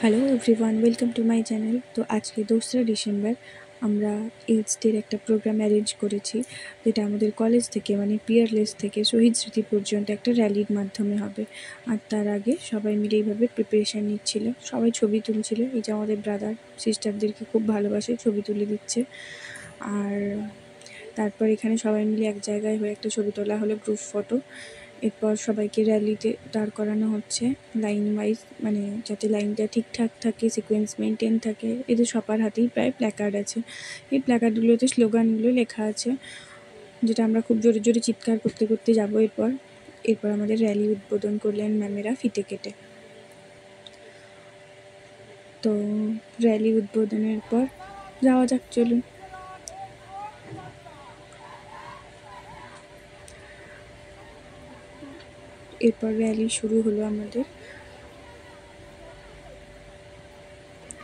Hello everyone, welcome to my channel. তো আজকে 2রা December আমরা এইডস ডের একটা প্রোগ্রাম অ্যারেঞ্জ করেছি, যেটা আমাদের কলেজ থেকে মানে পিয়ারলেস থেকে শহীদ স্মৃতি পর্যন্ত একটা র্যালির মাধ্যমে হবে। আর তার আগে সবাই মিলে এইভাবে প্রিপারেশান নিচ্ছিল, সবাই ছবি তুলছিল। এই যে আমাদের ব্রাদার সিস্টারদেরকে খুব ভালোবাসে, ছবি তুলে দিচ্ছে। আর তারপর এখানে সবাই মিলে এক জায়গায় হয়ে একটা ছবি তোলা হলো, গ্রুপ ফটো। এরপর সবাইকে র্যালিতে দাঁড় করানো হচ্ছে লাইন ওয়াইজ, মানে যাতে লাইনটা ঠিকঠাক থাকে, সিকোয়েন্স মেনটেন থাকে। এদের সবার হাতেই প্রায় প্ল্যাকার্ড আছে। এই প্ল্যাকার্ডগুলোতে স্লোগানগুলো লেখা আছে, যেটা আমরা খুব জোরে জোরে চিৎকার করতে করতে যাবো। এরপর আমাদের র্যালি উদ্বোধন করলেন ম্যামেরা ফিতে কেটে। তো র্যালি উদ্বোধনের পর যাওয়া যাক, চলুন। এরপর র্যালি শুরু হলো আমাদের।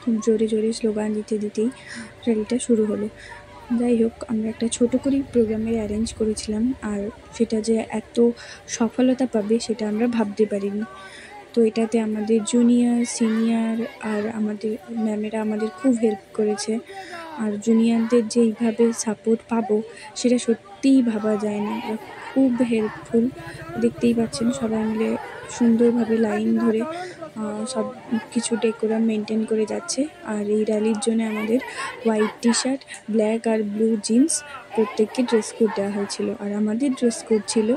খুব জোরে জোরে স্লোগান দিতে দিতেই র্যালিটা শুরু হলো। যাই হোক, আমরা একটা ছোট করেই প্রোগ্রামের অ্যারেঞ্জ করেছিলাম, আর সেটা যে এত সফলতা পাবে সেটা আমরা ভাবতে পারিনি। তো এটাতে আমাদের জুনিয়র, সিনিয়র আর আমাদের ম্যামেরা আমাদের খুব হেল্প করেছে। আর জুনিয়রদের যে এইভাবে সাপোর্ট পাবো সেটা সত্যিই ভাবা যায় না। ওরা খুব হেল্পফুল, দেখতেই পাচ্ছেন সবাই মিলে সুন্দরভাবে লাইন ধরে সব কিছু ডেকোরাম মেনটেন করে যাচ্ছে। আর এই র্যালির জন্য আমাদের হোয়াইট টি শার্ট, ব্ল্যাক আর ব্লু জিন্স, প্রত্যেককে ড্রেস কোড দেওয়া হয়েছিল। আর আমাদের ড্রেস কোড ছিল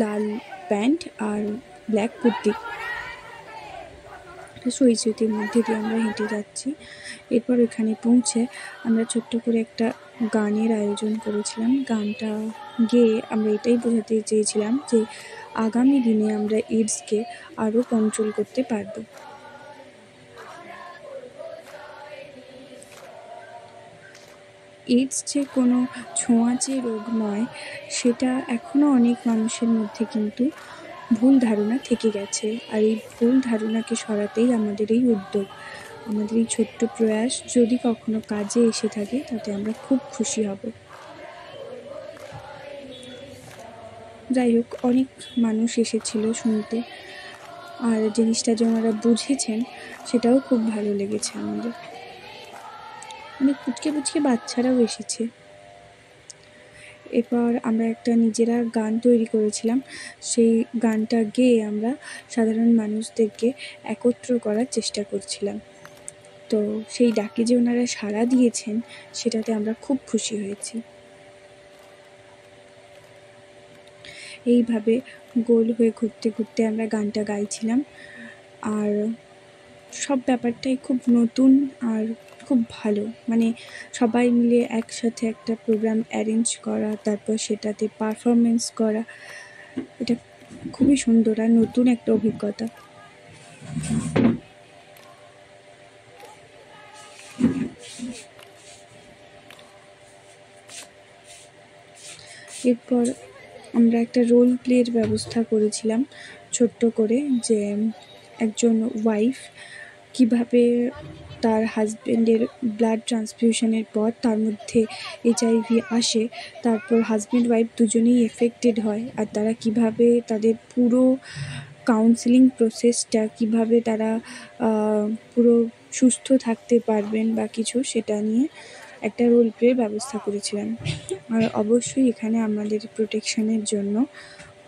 লাল প্যান্ট আর ব্ল্যাক কুর্তি। শহীদ স্মৃতির মধ্যে দিয়ে আমরা হেঁটে যাচ্ছি। এরপর এখানে পৌঁছে আমরা ছোট্ট করে একটা গানের আয়োজন করেছিলাম। গানটা গেয়ে আমরা এটাই বোঝাতে চেয়েছিলাম যে আগামী দিনে আমরা এইডসকে আরও কন্ট্রোল করতে পারব। এইডস যে কোনো ছোঁয়াচে রোগ নয়, সেটা এখনও অনেক মানুষের মধ্যে কিন্তু ভুল ধারণা থেকে গেছে। আর এই ভুল ধারণাকে সরাতেই আমাদের এই উদ্যোগ, আমাদের এই ছোট্ট প্রয়াস যদি কখনো কাজে এসে থাকে তাতে আমরা খুব খুশি হব। যাই হোক, অনেক মানুষ এসেছিল শুনতে, আর জিনিসটা যে ওনারা বুঝেছেন সেটাও খুব ভালো লেগেছে আমাদের। অনেক পুচকে পুচকে বাচ্চারাও এসেছে। এরপর আমরা একটা নিজেরা গান তৈরি করেছিলাম, সেই গানটা গেয়ে আমরা সাধারণ মানুষদেরকে একত্র করার চেষ্টা করছিলাম। তো সেই ডাকে যে ওনারা সাড়া দিয়েছেন সেটাতে আমরা খুব খুশি হয়েছি। এইভাবে গোল হয়ে ঘুরতে ঘুরতে আমরা গানটা গাইছিলাম। আর সব ব্যাপারটাই খুব নতুন আর খুব ভালো, মানে সবাই মিলে একসাথে একটা প্রোগ্রাম অ্যারেঞ্জ করা, তারপর সেটাতে পারফরমেন্স করা, এটা খুবই সুন্দর আর নতুন একটা অভিজ্ঞতা। এরপর আমরা একটা রোল প্লের ব্যবস্থা করেছিলাম ছোট্ট করে, যে একজন ওয়াইফ কীভাবে তার হাজব্যান্ডের ব্লাড ট্রান্সফিউশনের পর তার মধ্যে HIV আসে, তারপর হাজব্যান্ড ওয়াইফ দুজনেই এফেক্টেড হয়, আর তারা কীভাবে তাদের পুরো কাউন্সেলিং প্রসেসটা কীভাবে তারা পুরো সুস্থ থাকতে পারবেন বা কিছু, সেটা নিয়ে একটা রোল প্লের ব্যবস্থা করেছিলাম। আর অবশ্যই এখানে আমাদের প্রোটেকশানের জন্য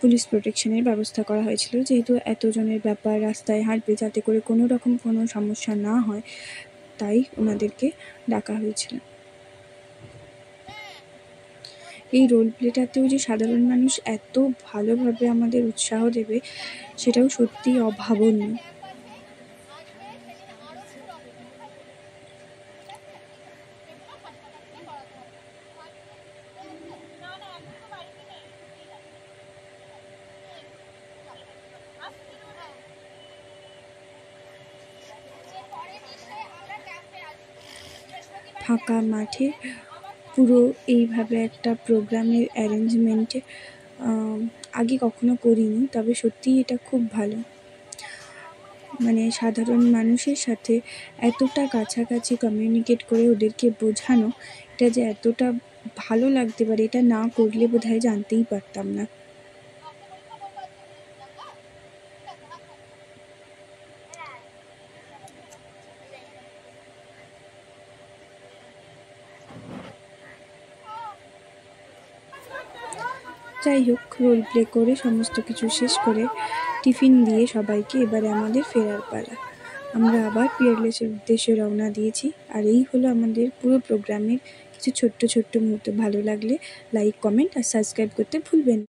পুলিশ প্রোটেকশানের ব্যবস্থা করা হয়েছিল, যেহেতু এতজনের ব্যাপার, রাস্তায় হাঁটবে, যাতে করে কোনো রকম কোনো সমস্যা না হয়, তাই ওনাদেরকে ডাকা হয়েছিল। এই রোল প্লেটাতেও যে সাধারণ মানুষ এত ভালোভাবে আমাদের উৎসাহ দেবে সেটাও সত্যিই অভাবনীয়। ফাঁকা মাঠে পুরো এইভাবে একটা প্রোগ্রামের অ্যারেঞ্জমেন্টে আগে কখনো করিনি, তবে সত্যিই এটা খুব ভালো। মানে সাধারণ মানুষের সাথে এতটা কাছাকাছি কমিউনিকেট করে ওদেরকে বোঝানো, এটা যে এতটা ভালো লাগতে পারে এটা না করলে বোধহয় জানতেই পারতাম না। যাই হোক, রোল প্লে করে সমস্ত কিছু শেষ করে টিফিন দিয়ে সবাইকে এবারে আমাদের ফেরার পালা। আমরা আবার পিয়ারলেসের উদ্দেশ্যে রওনা দিয়েছি। আর এই হলো আমাদের পুরো প্রোগ্রামের কিছু ছোট্ট ছোট্ট মুহূর্ত। ভালো লাগলে লাইক, কমেন্ট আর সাবস্ক্রাইব করতে ভুলবেন না।